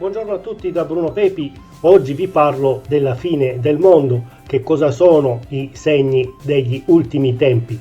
Buongiorno a tutti da Bruno Pepi. Oggi vi parlo della fine del mondo. Che cosa sono i segni degli ultimi tempi?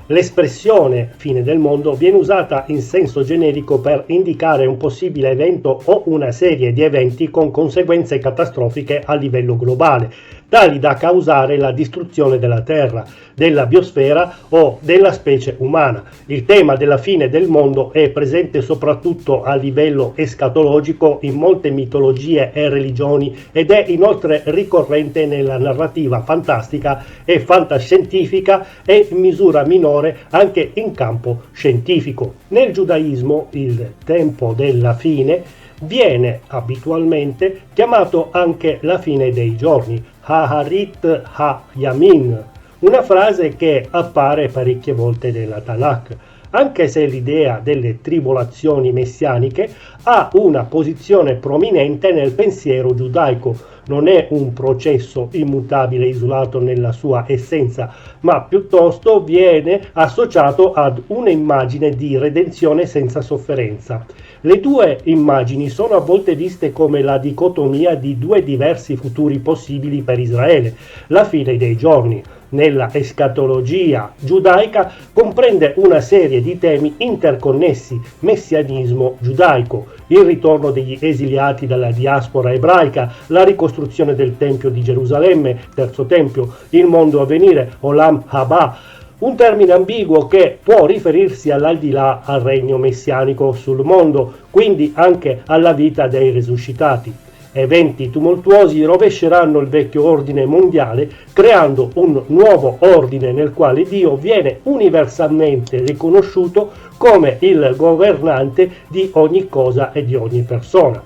L'espressione fine del mondo viene usata in senso generico per indicare un possibile evento o una serie di eventi con conseguenze catastrofiche a livello globale, tali da causare la distruzione della Terra, della biosfera o della specie umana. Il tema della fine del mondo è presente soprattutto a livello escatologico in molte mitologie e religioni ed è inoltre ricorrente nella narrativa fantastica e fantascientifica e in misura minore anche in campo scientifico. Nel giudaismo il tempo della fine viene abitualmente chiamato anche la fine dei giorni, Haarit Ha-Yamin, una frase che appare parecchie volte nella Tanakh, anche se l'idea delle tribolazioni messianiche ha una posizione prominente nel pensiero giudaico. Non è un processo immutabile isolato nella sua essenza, ma piuttosto viene associato ad un'immagine di redenzione senza sofferenza. Le due immagini sono a volte viste come la dicotomia di due diversi futuri possibili per Israele. La fine dei giorni, nella escatologia giudaica, comprende una serie di temi interconnessi: messianismo giudaico, il ritorno degli esiliati dalla diaspora ebraica, la ricostruzione del Tempio di Gerusalemme, terzo Tempio, il mondo a venire, Olam Haba, un termine ambiguo che può riferirsi all'aldilà, al regno messianico sul mondo, quindi anche alla vita dei risuscitati. Eventi tumultuosi rovesceranno il vecchio ordine mondiale, creando un nuovo ordine nel quale Dio viene universalmente riconosciuto come il governante di ogni cosa e di ogni persona.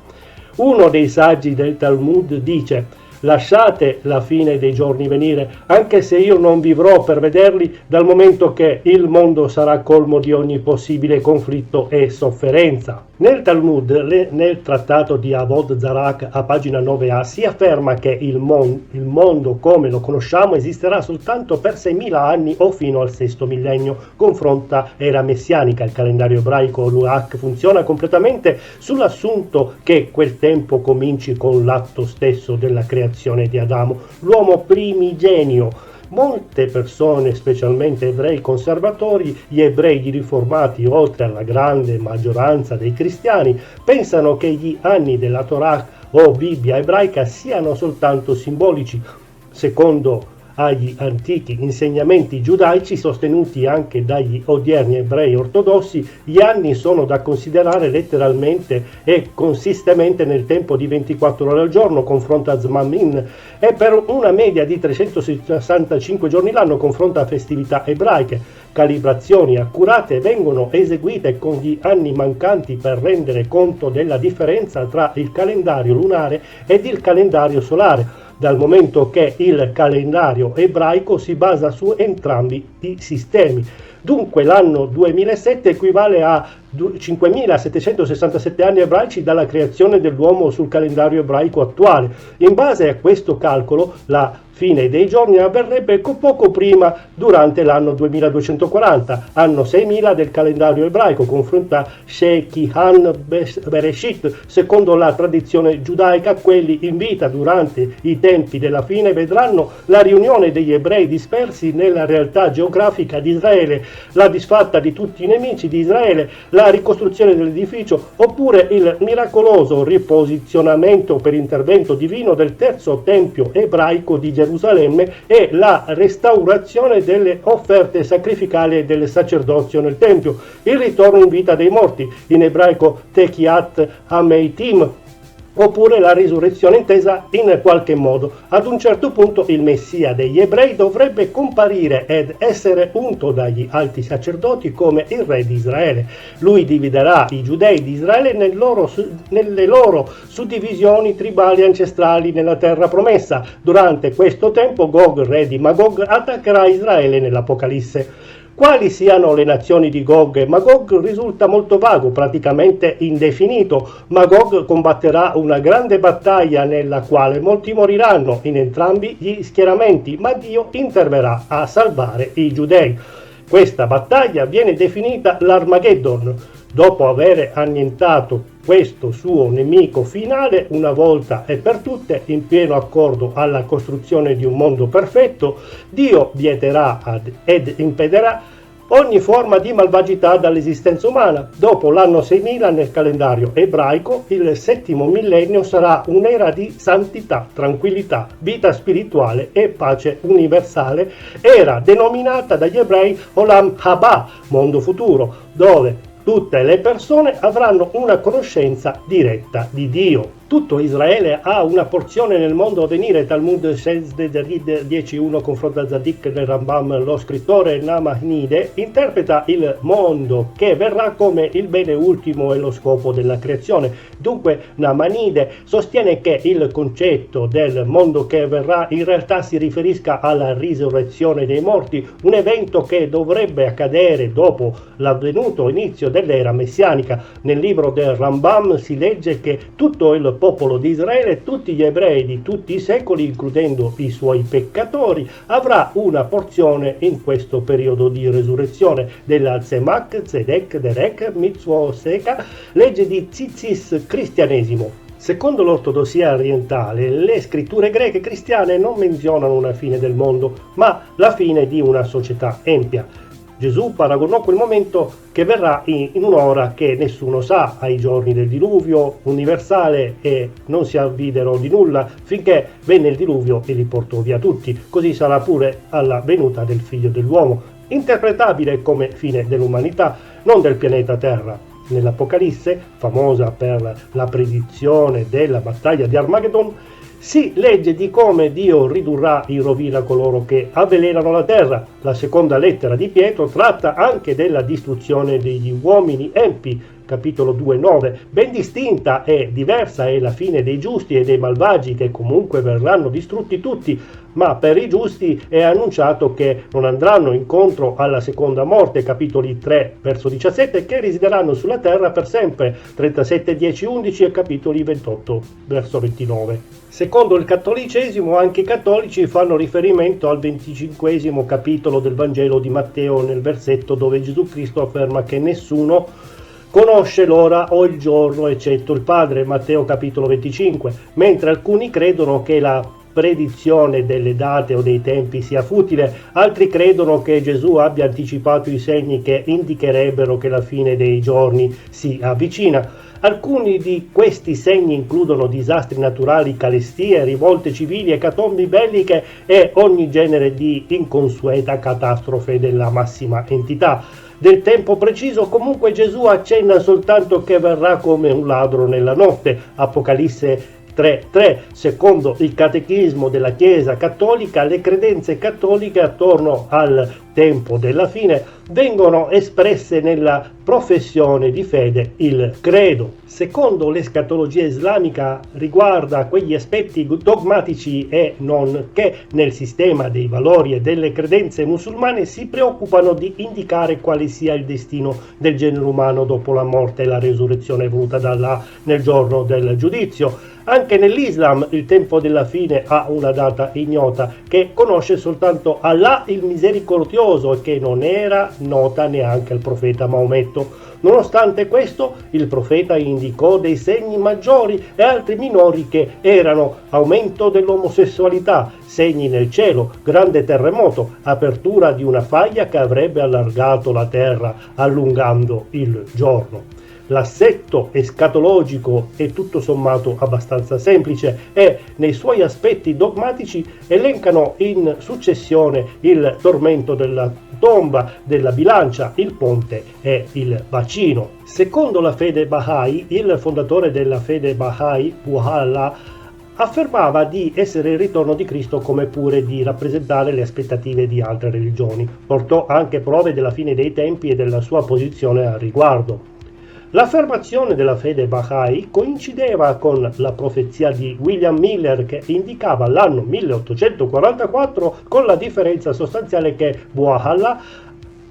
Uno dei saggi del Talmud dice: lasciate la fine dei giorni venire, anche se io non vivrò per vederli, dal momento che il mondo sarà colmo di ogni possibile conflitto e sofferenza. Nel Talmud, nel trattato di Avod Zarak, a pagina 9a, si afferma che il mondo come lo conosciamo esisterà soltanto per 6.000 anni o fino al sesto millennio. Confronta era messianica. Il calendario ebraico Luach funziona completamente sull'assunto che quel tempo cominci con l'atto stesso della creazione di Adamo, l'uomo primigenio. Molte persone, specialmente ebrei conservatori, gli ebrei riformati, oltre alla grande maggioranza dei cristiani, pensano che gli anni della Torah o Bibbia ebraica siano soltanto simbolici. Secondo agli antichi insegnamenti giudaici sostenuti anche dagli odierni ebrei ortodossi, gli anni sono da considerare letteralmente e consistentemente nel tempo di 24 ore al giorno, confronta Zmamin, e per una media di 365 giorni l'anno, confronta festività ebraiche. Calibrazioni accurate vengono eseguite con gli anni mancanti per rendere conto della differenza tra il calendario lunare ed il calendario solare, dal momento che il calendario ebraico si basa su entrambi i sistemi. Dunque l'anno 2007 equivale a 5.767 anni ebraici dalla creazione dell'uomo sul calendario ebraico attuale. In base a questo calcolo, la fine dei giorni avverrebbe poco prima, durante l'anno 2240, anno 6000 del calendario ebraico, confronta Shekihan Bereshit. Secondo la tradizione giudaica, quelli in vita durante i tempi della fine vedranno la riunione degli ebrei dispersi nella realtà geografica di Israele, la disfatta di tutti i nemici di Israele, la ricostruzione dell'edificio, oppure il miracoloso riposizionamento per intervento divino del terzo tempio ebraico di Gerusalemme e la restaurazione delle offerte sacrificali e del sacerdozio nel tempio, il ritorno in vita dei morti, in ebraico Tekiat Hameitim, oppure la risurrezione intesa in qualche modo. Ad un certo punto il Messia degli ebrei dovrebbe comparire ed essere unto dagli alti sacerdoti come il re di Israele. Lui dividerà i giudei di Israele nelle loro suddivisioni tribali ancestrali nella terra promessa. Durante questo tempo Gog, re di Magog, attaccherà Israele nell'Apocalisse. Quali siano le nazioni di Gog e Magog risulta molto vago, praticamente indefinito. Magog combatterà una grande battaglia nella quale molti moriranno in entrambi gli schieramenti, ma Dio interverrà a salvare i giudei. Questa battaglia viene definita l'Armageddon. Dopo aver annientato questo suo nemico finale una volta e per tutte, in pieno accordo alla costruzione di un mondo perfetto, Dio vieterà ed impedirà ogni forma di malvagità dall'esistenza umana. Dopo l'anno 6000 nel calendario ebraico, il settimo millennio sarà un'era di santità, tranquillità, vita spirituale e pace universale, era denominata dagli ebrei Olam Haba, mondo futuro, dove tutte le persone avranno una conoscenza diretta di Dio. Tutto Israele ha una porzione nel mondo a venire. Talmud Shesde Derid 10.1 confronta Zadik del Rambam. Lo scrittore Nahmanide interpreta il mondo che verrà come il bene ultimo e lo scopo della creazione. Dunque Nahmanide sostiene che il concetto del mondo che verrà in realtà si riferisca alla risurrezione dei morti, un evento che dovrebbe accadere dopo l'avvenuto inizio dell'era messianica. Nel libro del Rambam si legge che tutto il popolo di Israele, tutti gli ebrei di tutti i secoli, includendo i suoi peccatori, avrà una porzione in questo periodo di resurrezione della Tzemach, Tzedek, Derek, Mitzvot, Seka, legge di Tzitzis, cristianesimo. Secondo l'ortodossia orientale, le scritture greche cristiane non menzionano una fine del mondo, ma la fine di una società empia. Gesù paragonò quel momento che verrà in un'ora che nessuno sa, ai giorni del diluvio universale, e non si avvidero di nulla finché venne il diluvio e li portò via tutti. Così sarà pure alla venuta del Figlio dell'uomo, interpretabile come fine dell'umanità, non del pianeta Terra. Nell'Apocalisse, famosa per la predizione della battaglia di Armageddon, si legge di come Dio ridurrà in rovina coloro che avvelenano la terra. La seconda lettera di Pietro tratta anche della distruzione degli uomini empi, capitolo 2,9. Ben distinta e diversa è la fine dei giusti e dei malvagi, che comunque verranno distrutti tutti, ma per i giusti è annunciato che non andranno incontro alla seconda morte, capitoli 3, verso 17, che risideranno sulla terra per sempre, 37, 10, 11 e capitoli 28, verso 29. Secondo il cattolicesimo, anche i cattolici fanno riferimento al 25esimo capitolo del Vangelo di Matteo, nel versetto dove Gesù Cristo afferma che nessuno conosce l'ora o il giorno eccetto il Padre, Matteo capitolo 25, mentre alcuni credono che la predizione delle date o dei tempi sia futile, altri credono che Gesù abbia anticipato i segni che indicherebbero che la fine dei giorni si avvicina. Alcuni di questi segni includono disastri naturali, carestie, rivolte civili, ecatombi belliche e ogni genere di inconsueta catastrofe della massima entità. Del tempo preciso comunque Gesù accenna soltanto che verrà come un ladro nella notte, Apocalisse 3.3. Secondo il catechismo della Chiesa cattolica, le credenze cattoliche attorno al tempo della fine vengono espresse nella professione di fede, il credo. Secondo l'escatologia islamica riguarda quegli aspetti dogmatici e non che nel sistema dei valori e delle credenze musulmane si preoccupano di indicare quale sia il destino del genere umano dopo la morte e la resurrezione voluta da Allah nel giorno del giudizio. Anche nell'Islam il tempo della fine ha una data ignota che conosce soltanto Allah il misericordioso e che non era nota neanche al profeta Maometto. Nonostante questo, il profeta indicò dei segni maggiori e altri minori che erano aumento dell'omosessualità, segni nel cielo, grande terremoto, apertura di una faglia che avrebbe allargato la terra allungando il giorno. L'assetto escatologico è tutto sommato abbastanza semplice e nei suoi aspetti dogmatici elencano in successione il tormento della tomba, della bilancia, il ponte e il bacino. Secondo la fede Bahá'í, il fondatore della fede Bahá'í, Baha'u'lláh, affermava di essere il ritorno di Cristo come pure di rappresentare le aspettative di altre religioni. Portò anche prove della fine dei tempi e della sua posizione al riguardo. L'affermazione della fede Bahá'í coincideva con la profezia di William Miller che indicava l'anno 1844, con la differenza sostanziale che Baha'u'lláh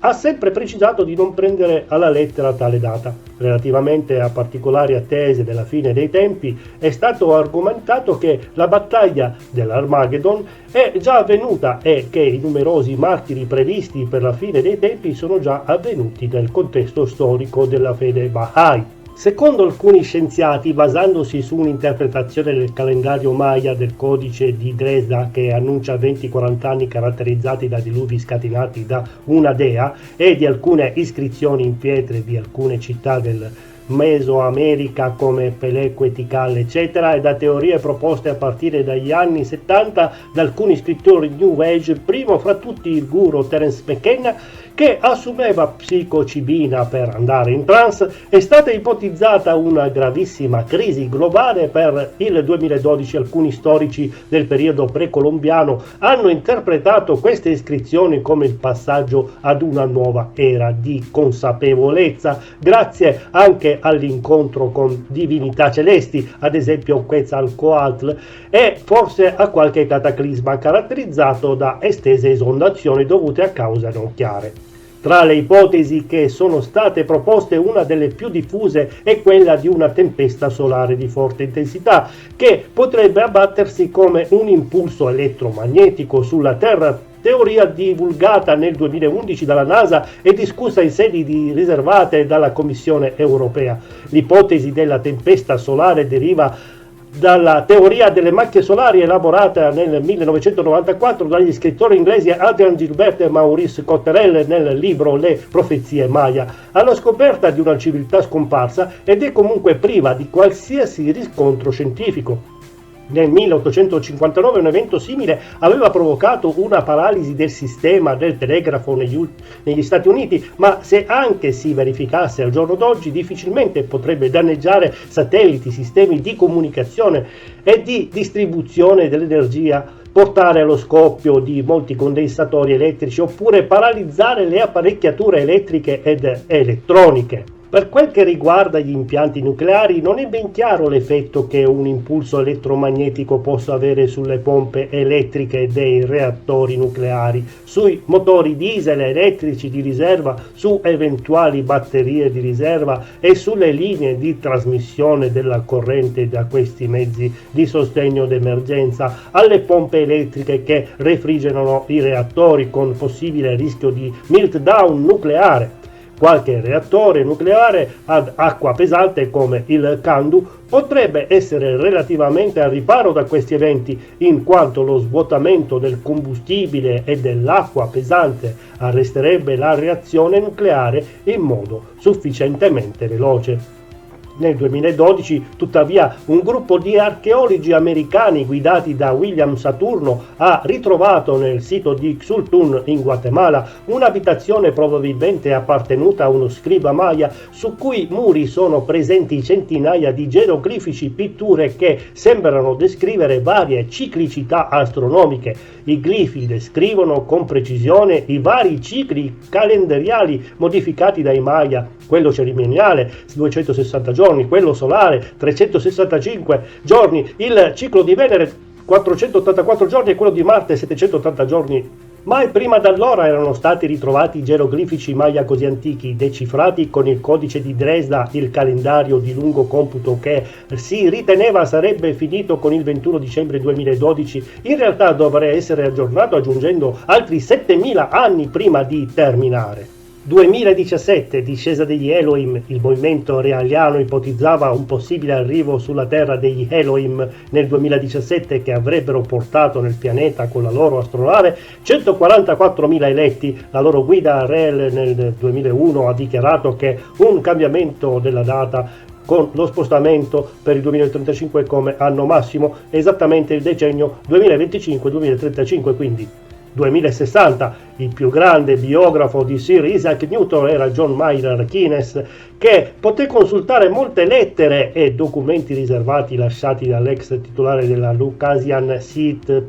ha sempre precisato di non prendere alla lettera tale data. Relativamente a particolari attese della fine dei tempi, è stato argomentato che la battaglia dell'Armageddon è già avvenuta e che i numerosi martiri previsti per la fine dei tempi sono già avvenuti nel contesto storico della fede Bahá'í. Secondo alcuni scienziati, basandosi su un'interpretazione del calendario Maya del codice di Dresda che annuncia 20-40 anni caratterizzati da diluvi scatenati da una dea e di alcune iscrizioni in pietre di alcune città del Mesoamerica come Peleco e Tikal eccetera, e da teorie proposte a partire dagli anni 70 da alcuni scrittori New Age, primo fra tutti il guru Terence McKenna, che assumeva psilocibina per andare in trance. È stata ipotizzata una gravissima crisi globale per il 2012. Alcuni storici del periodo precolombiano hanno interpretato queste iscrizioni come il passaggio ad una nuova era di consapevolezza, grazie anche all'incontro con divinità celesti, ad esempio Quetzalcoatl, e forse a qualche cataclisma caratterizzato da estese esondazioni dovute a cause non chiare. Tra le ipotesi che sono state proposte, una delle più diffuse è quella di una tempesta solare di forte intensità che potrebbe abbattersi come un impulso elettromagnetico sulla Terra, teoria divulgata nel 2011 dalla NASA e discussa in sedi riservate dalla Commissione europea. L'ipotesi della tempesta solare deriva dalla teoria delle macchie solari elaborata nel 1994 dagli scrittori inglesi Adrian Gilbert e Maurice Cotterell nel libro Le profezie Maya, alla scoperta di una civiltà scomparsa ed è comunque priva di qualsiasi riscontro scientifico. Nel 1859 un evento simile aveva provocato una paralisi del sistema del telegrafo negli Stati Uniti, ma se anche si verificasse al giorno d'oggi difficilmente potrebbe danneggiare satelliti, sistemi di comunicazione e di distribuzione dell'energia, portare allo scoppio di molti condensatori elettrici oppure paralizzare le apparecchiature elettriche ed elettroniche. Per quel che riguarda gli impianti nucleari, non è ben chiaro l'effetto che un impulso elettromagnetico possa avere sulle pompe elettriche dei reattori nucleari, sui motori diesel elettrici di riserva, su eventuali batterie di riserva e sulle linee di trasmissione della corrente da questi mezzi di sostegno d'emergenza alle pompe elettriche che refrigerano i reattori con possibile rischio di meltdown nucleare. Qualche reattore nucleare ad acqua pesante come il CANDU potrebbe essere relativamente al riparo da questi eventi, in quanto lo svuotamento del combustibile e dell'acqua pesante arresterebbe la reazione nucleare in modo sufficientemente veloce. Nel 2012, tuttavia, un gruppo di archeologi americani guidati da William Saturno ha ritrovato nel sito di Xultun in Guatemala un'abitazione probabilmente appartenuta a uno scriba maya, su cui muri sono presenti centinaia di geroglifici, pitture che sembrano descrivere varie ciclicità astronomiche. I glifi descrivono con precisione i vari cicli calendariali modificati dai Maya, quello cerimoniale 260 giorni, quello solare 365 giorni, il ciclo di Venere 484 giorni e quello di Marte 780 giorni. Mai prima d'allora erano stati ritrovati geroglifici Maya così antichi, decifrati con il codice di Dresda, il calendario di lungo computo che si riteneva sarebbe finito con il 21 dicembre 2012, in realtà dovrebbe essere aggiornato aggiungendo altri 7000 anni prima di terminare. 2017, discesa degli Elohim. Il movimento realiano ipotizzava un possibile arrivo sulla Terra degli Elohim nel 2017 che avrebbero portato nel pianeta con la loro astronave 144.000 eletti. La loro guida Rel nel 2001 ha dichiarato che un cambiamento della data con lo spostamento per il 2035 come anno massimo, esattamente il decennio 2025-2035, quindi 2060. Il più grande biografo di Sir Isaac Newton era John Maynard Keynes, che poté consultare molte lettere e documenti riservati lasciati dall'ex titolare della Lucasian Seat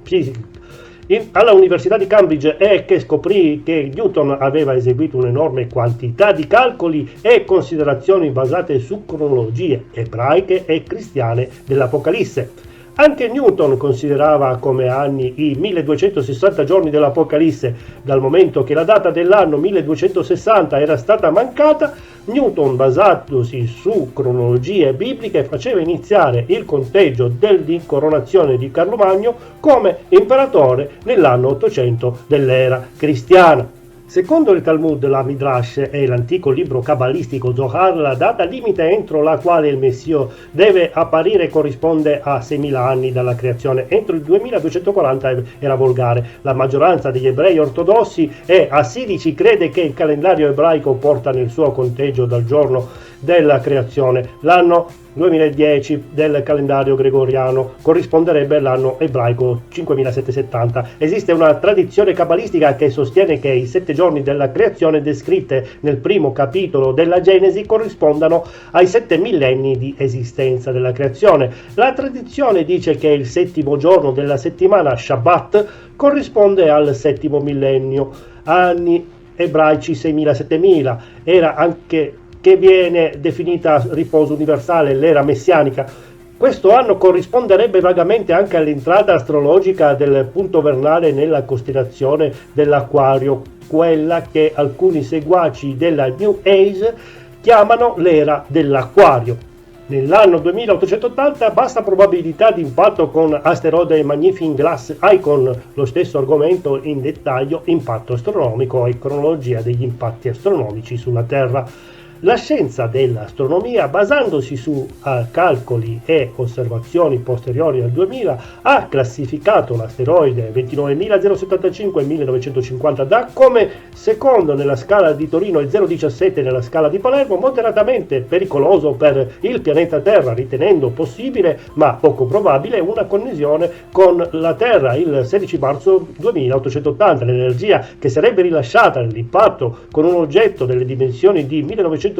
alla Università di Cambridge e che scoprì che Newton aveva eseguito un'enorme quantità di calcoli e considerazioni basate su cronologie ebraiche e cristiane dell'Apocalisse. Anche Newton considerava come anni i 1260 giorni dell'Apocalisse. Dal momento che la data dell'anno 1260 era stata mancata, Newton, basatosi su cronologie bibliche, faceva iniziare il conteggio dell'incoronazione di Carlo Magno come imperatore nell'anno 800 dell'era cristiana. Secondo il Talmud, la Midrash e l'antico libro cabalistico Zohar, la data limite entro la quale il Messia deve apparire corrisponde a 6.000 anni dalla creazione. Entro il 2240 era volgare. La maggioranza degli ebrei ortodossi e assirici crede che il calendario ebraico porta nel suo conteggio dal giorno della creazione. L'anno 2010 del calendario gregoriano corrisponderebbe all'anno ebraico 5770. Esiste una tradizione cabalistica che sostiene che i 7 giorni della creazione descritte nel primo capitolo della Genesi corrispondano ai 7 millenni di esistenza della creazione. La tradizione dice che il 7° giorno della settimana Shabbat corrisponde al 7° millennio, anni ebraici 6.000-7.000. Era anche che viene definita riposo universale, l'era messianica. Questo anno corrisponderebbe vagamente anche all'entrata astrologica del punto vernale nella costellazione dell'Acquario, quella che alcuni seguaci della New Age chiamano l'era dell'Acquario. Nell'anno 2880 bassa probabilità di impatto con asteroide Magnifying Glass Icon, lo stesso argomento in dettaglio, impatto astronomico e cronologia degli impatti astronomici sulla Terra. La scienza dell'astronomia, basandosi su calcoli e osservazioni posteriori al 2000, ha classificato l'asteroide 29.075-1950 da come secondo nella scala di Torino e 0,17 nella scala di Palermo, moderatamente pericoloso per il pianeta Terra, ritenendo possibile, ma poco probabile, una connessione con la Terra. Il 16 marzo 2880 l'energia che sarebbe rilasciata nell'impatto con un oggetto delle dimensioni di 1950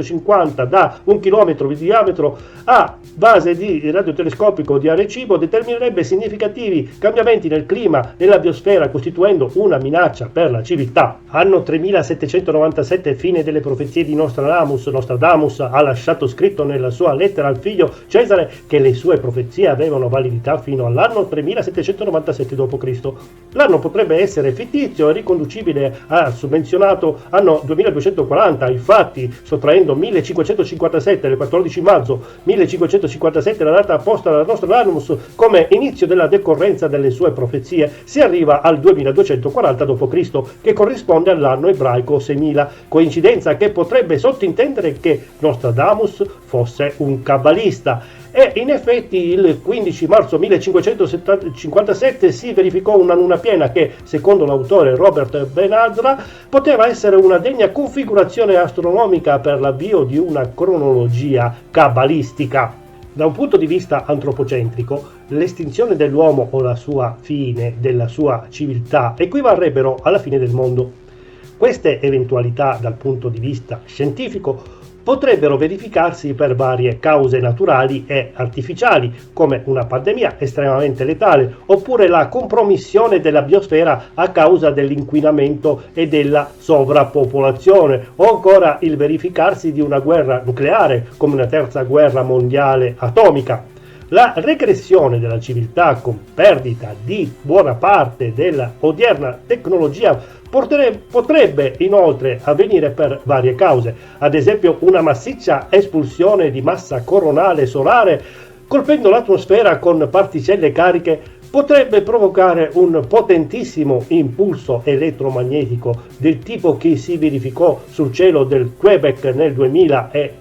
da 1 chilometro di diametro a base di radiotelescopico di Arecibo determinerebbe significativi cambiamenti nel clima nella biosfera, costituendo una minaccia per la civiltà. Anno 3797, fine delle profezie di Nostradamus. Nostradamus ha lasciato scritto nella sua lettera al figlio Cesare che le sue profezie avevano validità fino all'anno 3797 d.C. L'anno potrebbe essere fittizio e riconducibile al summenzionato anno 2240, infatti sottraendo 1557 del 14 marzo 1557 la data posta da Nostradamus come inizio della decorrenza delle sue profezie, si arriva al 2240 d.C. che corrisponde all'anno ebraico 6000, coincidenza che potrebbe sottintendere che Nostradamus fosse un cabbalista. E in effetti il 15 marzo 1557 si verificò una luna piena che, secondo l'autore Robert Benadra, poteva essere una degna configurazione astronomica per l'avvio di una cronologia cabalistica. Da un punto di vista antropocentrico, l'estinzione dell'uomo o la sua fine, della sua civiltà, equivarrebbero alla fine del mondo. Queste eventualità dal punto di vista scientifico potrebbero verificarsi per varie cause naturali e artificiali, come una pandemia estremamente letale, oppure la compromissione della biosfera a causa dell'inquinamento e della sovrappopolazione, o ancora il verificarsi di una guerra nucleare, come una terza guerra mondiale atomica. La regressione della civiltà con perdita di buona parte della odierna tecnologia potrebbe inoltre avvenire per varie cause, ad esempio una massiccia espulsione di massa coronale solare colpendo l'atmosfera con particelle cariche potrebbe provocare un potentissimo impulso elettromagnetico del tipo che si verificò sul cielo del Quebec nel 2000 e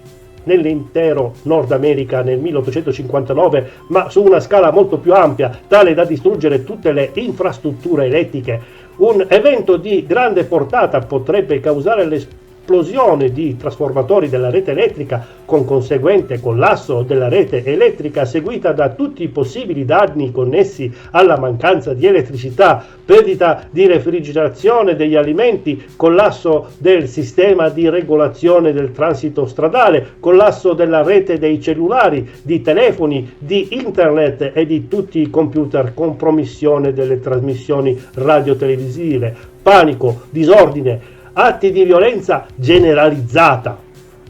nell'intero Nord America nel 1859, ma su una scala molto più ampia, tale da distruggere tutte le infrastrutture elettriche. Un evento di grande portata potrebbe causare l'esplosione di trasformatori della rete elettrica con conseguente collasso della rete elettrica seguita da tutti i possibili danni connessi alla mancanza di elettricità, perdita di refrigerazione degli alimenti, collasso del sistema di regolazione del transito stradale, collasso della rete dei cellulari, di telefoni, di internet e di tutti i computer, compromissione delle trasmissioni radiotelevisive, panico, disordine, atti di violenza generalizzata.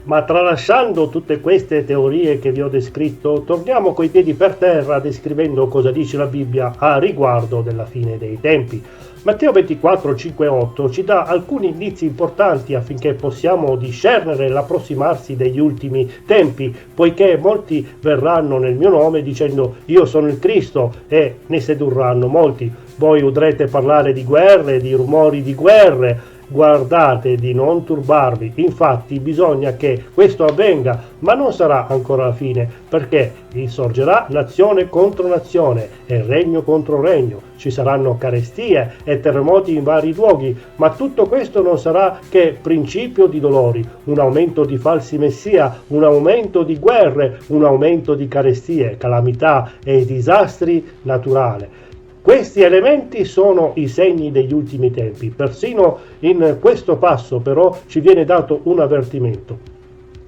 Ma tralasciando tutte queste teorie che vi ho descritto, torniamo coi piedi per terra descrivendo cosa dice la Bibbia a riguardo della fine dei tempi. Matteo 24, 5 e 8 ci dà alcuni indizi importanti affinché possiamo discernere l'approssimarsi degli ultimi tempi, poiché molti verranno nel mio nome dicendo io sono il Cristo e ne sedurranno molti. Voi udrete parlare di guerre, di rumori di guerre guardate di non turbarvi, infatti bisogna che questo avvenga, ma non sarà ancora la fine, perché insorgerà nazione contro nazione e regno contro regno, ci saranno carestie e terremoti in vari luoghi, ma tutto questo non sarà che principio di dolori, un aumento di falsi messia, un aumento di guerre, un aumento di carestie, calamità e disastri naturali. Questi elementi sono i segni degli ultimi tempi. Persino in questo passo però ci viene dato un avvertimento.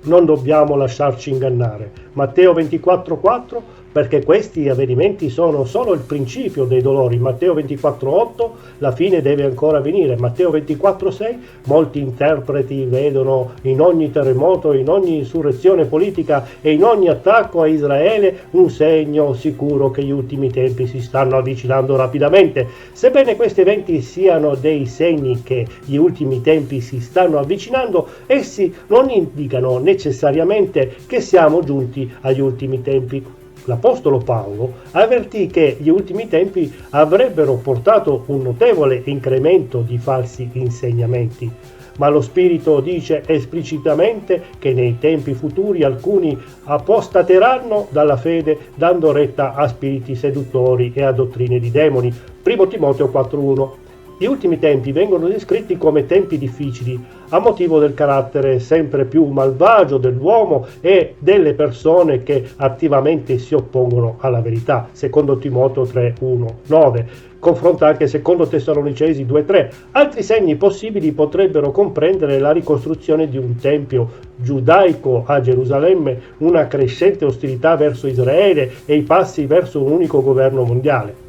Non dobbiamo lasciarci ingannare. Matteo 24,4, perché questi avvenimenti sono solo il principio dei dolori. Matteo 24,8, la fine deve ancora venire. Matteo 24,6, molti interpreti vedono in ogni terremoto, in ogni insurrezione politica e in ogni attacco a Israele un segno sicuro che gli ultimi tempi si stanno avvicinando rapidamente. Sebbene questi eventi siano dei segni che gli ultimi tempi si stanno avvicinando, essi non indicano necessariamente che siamo giunti agli ultimi tempi. L'Apostolo Paolo avvertì che gli ultimi tempi avrebbero portato un notevole incremento di falsi insegnamenti, ma lo Spirito dice esplicitamente che nei tempi futuri alcuni apostateranno dalla fede dando retta a spiriti seduttori e a dottrine di demoni. 1 Timoteo 4,1. Gli ultimi tempi vengono descritti come tempi difficili a motivo del carattere sempre più malvagio dell'uomo e delle persone che attivamente si oppongono alla verità. Secondo Timoteo 3,1-9. Confronta anche secondo Tessalonicesi 2,3. Altri segni possibili potrebbero comprendere la ricostruzione di un tempio giudaico a Gerusalemme, una crescente ostilità verso Israele e i passi verso un unico governo mondiale.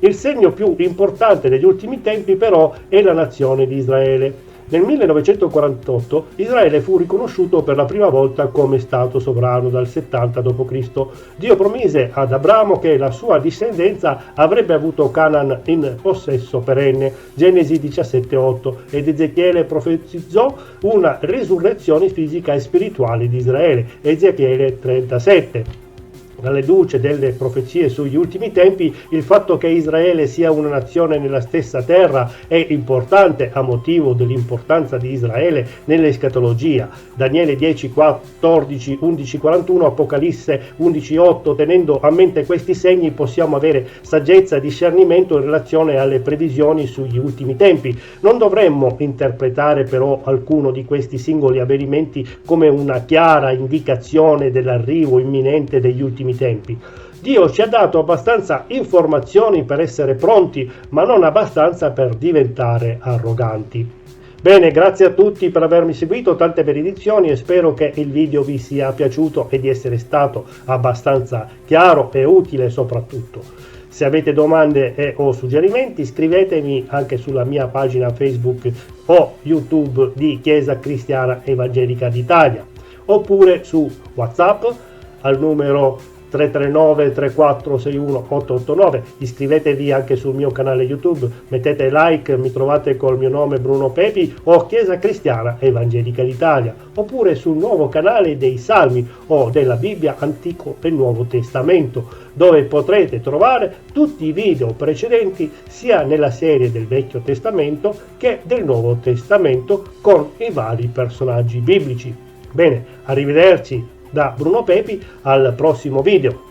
Il segno più importante degli ultimi tempi però è la nazione di Israele. Nel 1948 Israele fu riconosciuto per la prima volta come Stato sovrano dal 70 d.C. Dio promise ad Abramo che la sua discendenza avrebbe avuto Canaan in possesso perenne, Genesi 17,8, ed Ezechiele profetizzò una risurrezione fisica e spirituale di Israele, Ezechiele 37. Alla luce delle profezie sugli ultimi tempi, il fatto che Israele sia una nazione nella stessa terra è importante a motivo dell'importanza di Israele nell'escatologia. Daniele 10, 14, 11, 41, Apocalisse 11, 8. Tenendo a mente questi segni possiamo avere saggezza e discernimento in relazione alle previsioni sugli ultimi tempi. Non dovremmo interpretare però alcuno di questi singoli avvenimenti come una chiara indicazione dell'arrivo imminente degli ultimi tempi. Dio ci ha dato abbastanza informazioni per essere pronti, ma non abbastanza per diventare arroganti. Bene, grazie a tutti per avermi seguito, tante benedizioni e spero che il video vi sia piaciuto e di essere stato abbastanza chiaro e utile soprattutto. Se avete domande o suggerimenti scrivetemi anche sulla mia pagina Facebook o YouTube di Chiesa Cristiana Evangelica d'Italia, oppure su WhatsApp al numero 339 3461 889. Iscrivetevi anche sul mio canale YouTube, mettete like, mi trovate col mio nome Bruno Pepi o Chiesa Cristiana Evangelica d'Italia, oppure sul nuovo canale dei Salmi o della Bibbia Antico e Nuovo Testamento, dove potrete trovare tutti i video precedenti sia nella serie del Vecchio Testamento che del Nuovo Testamento con i vari personaggi biblici. Bene, arrivederci da Bruno Pepi al prossimo video.